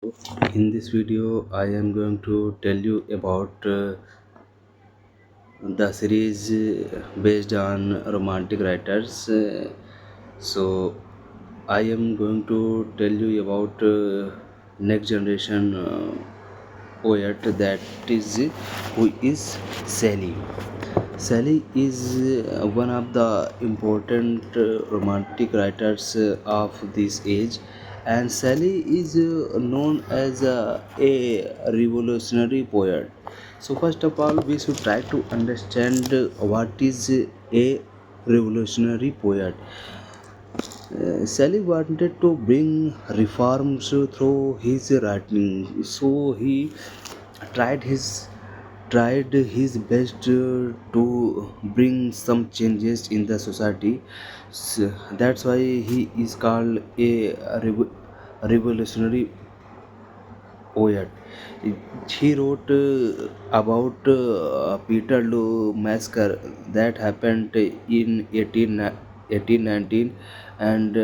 In this video, I am going to tell you about the series based on romantic writers. So, I am going to tell you about next generation poet, that is who is Shelley. Shelley is one of the important romantic writers of this age, and Shelley is known as a revolutionary poet. So, first of all, we should try to understand what is a revolutionary poet. Shelley wanted to bring reforms through his writing, so he tried his tried his best to bring some changes in the society. That's why he is called a revolutionary poet. He wrote about Peterloo massacre that happened in 1819, and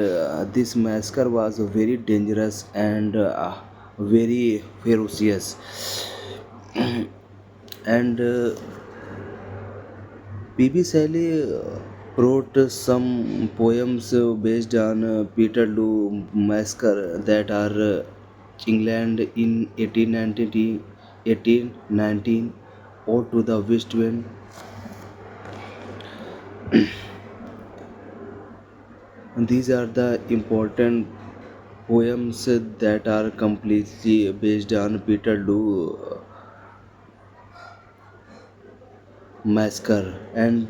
this massacre was very dangerous and very ferocious. And P.B. Shelley wrote some poems based on Peterloo massacre that are England in 1819, Ode to the West Wind. These are the important poems that are completely based on Peterloo massacre, and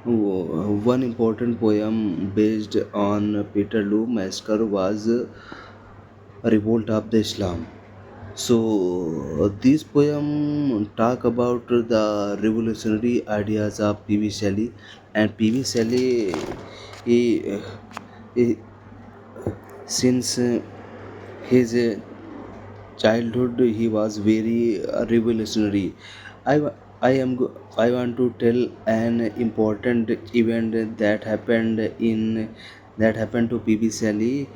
one important poem based on Peterloo massacre was Revolt of the Islam. So this poem talk about the revolutionary ideas of P.V. Shelley, and P.V. Shelley, he, he, since his childhood, he was very revolutionary. I want to tell an important event that happened to P.B. Shelley.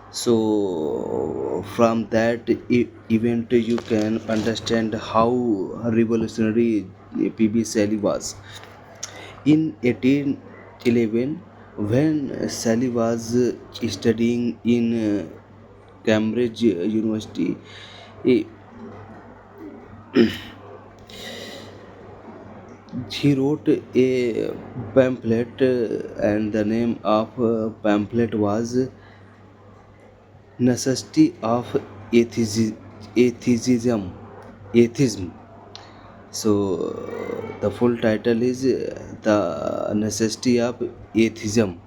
So from that event, you can understand how revolutionary P.B. Shelley was. In 1811, when Shelley was studying in Cambridge University, he he wrote a pamphlet, and the name of pamphlet was Necessity of Atheism. Atheism. So the full title is The Necessity of Atheism.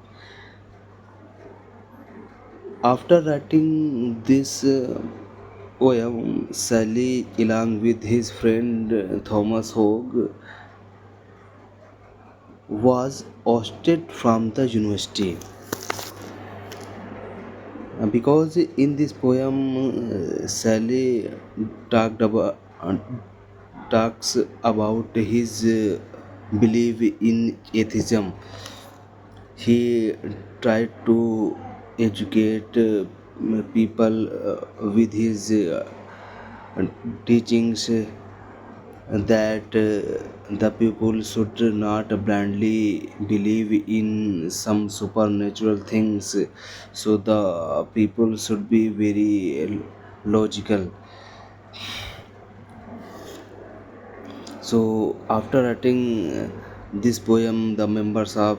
After writing this poem, Sally, along with his friend Thomas Hogue, was ousted from the university. Because in this poem, Sally talked about talks about his belief in atheism. He tried to educate people with his teachings, that the people should not blindly believe in some supernatural things, so the people should be very logical. So after writing this poem, the members of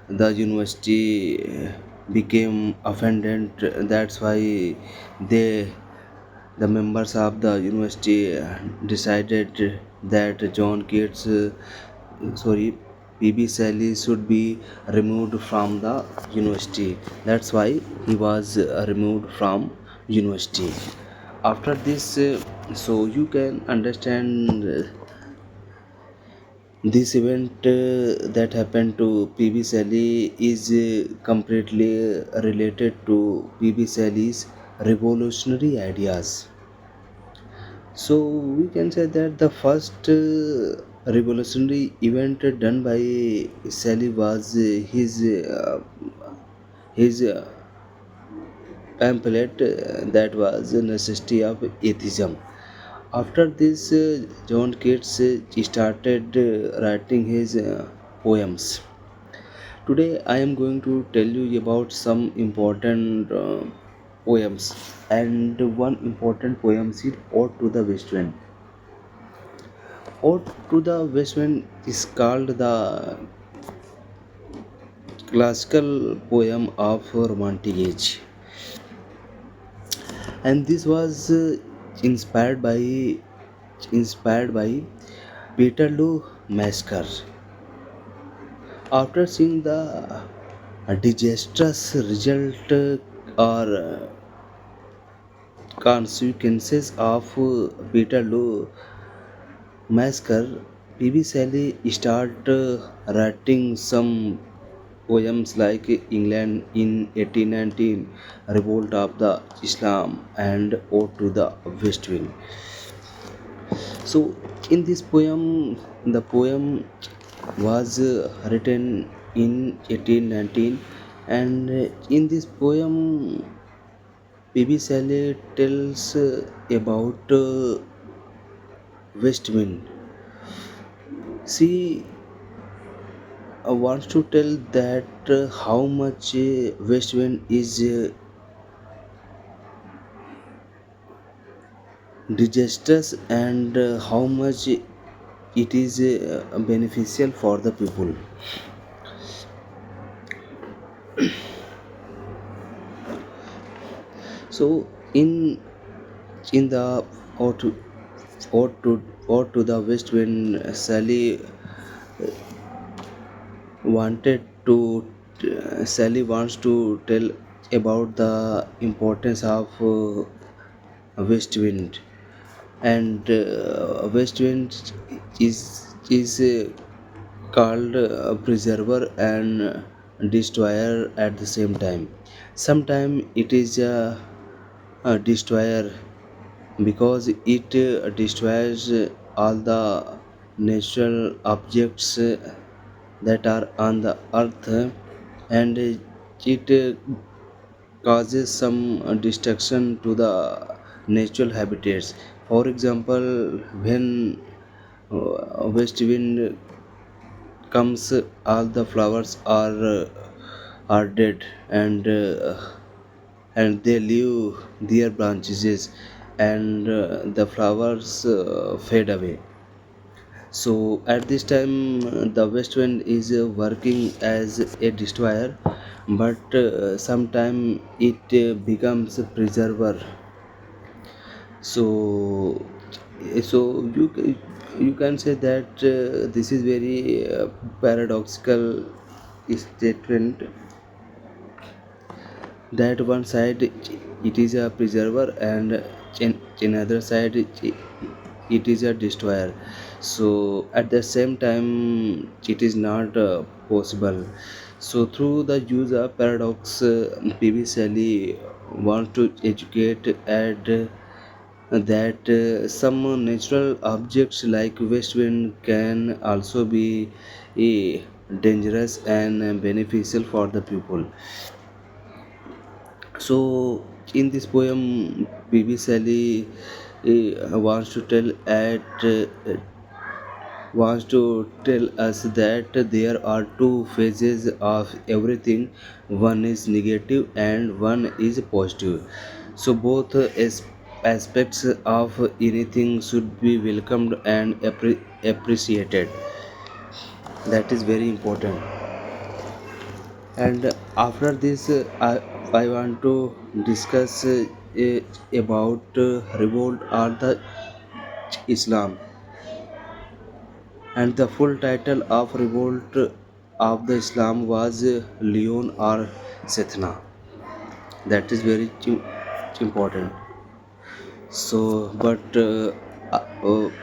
the university became offended. That's why they the members of the university decided that John Keats, sorry, P.B. Shelley should be removed from the university. That's why he was removed from university. After this, so you can understand this event that happened to P.B. Shelley is completely related to P.B. Shelley's revolutionary ideas. So we can say that the first revolutionary event done by Shelley was his pamphlet that was a necessity of atheism. After this, John Keats started writing his poems. Today, I am going to tell you about some important poems, and one important poem is Ode to the West Wind. Ode to the West Wind is called the classical poem of Romantic Age, and this was inspired by inspired by Peterloo massacre. After seeing the disastrous result or consequences of Peterloo massacre, P.B. Shelley started writing some poems like England in 1819, Revolt of the Islam, and Ode to the West Wind. So, in this poem, the poem was written in 1819, and in this poem, P.B. Shelley tells about West Wind. She wants to tell that how much West Wind is disastrous and how much it is beneficial for the people. So in the ode to ode to the West Wind, Sally wanted to Sally wants to tell about the importance of West Wind, and West Wind is called a preserver and destroyer at the same time. Sometimes it is a destroyer because it destroys all the natural objects that are on the earth, and it causes some destruction to the natural habitats. For example, when west wind comes, all the flowers are dead, and they leave their branches, and the flowers fade away. So at this time, the west wind is working as a destroyer, but sometime it becomes a preserver. So you can say that this is very paradoxical statement, that one side it is a preserver, and in other side it is a destroyer. So at the same time it is not possible. So through the use of paradox, PV Shelley wants to educate and that some natural objects like west wind can also be dangerous and beneficial for the people. So in this poem, Bibi Sally wants to tell wants to tell us that there are two phases of everything. One is negative and one is positive. So both aspects of anything should be welcomed and appreciated. That is very important. And after this, I want to discuss about revolt or the Islam, and the full title of revolt of the Islam was Leon or Sethna. That is very important. So but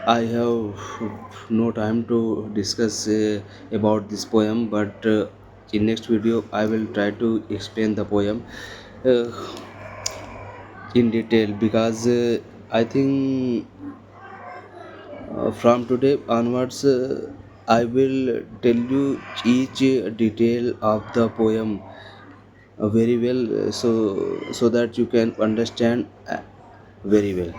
I have no time to discuss about this poem, but in next video I will try to explain the poem uh, in detail, because I think from today onwards I will tell you each detail of the poem very well, so that you can understand very well.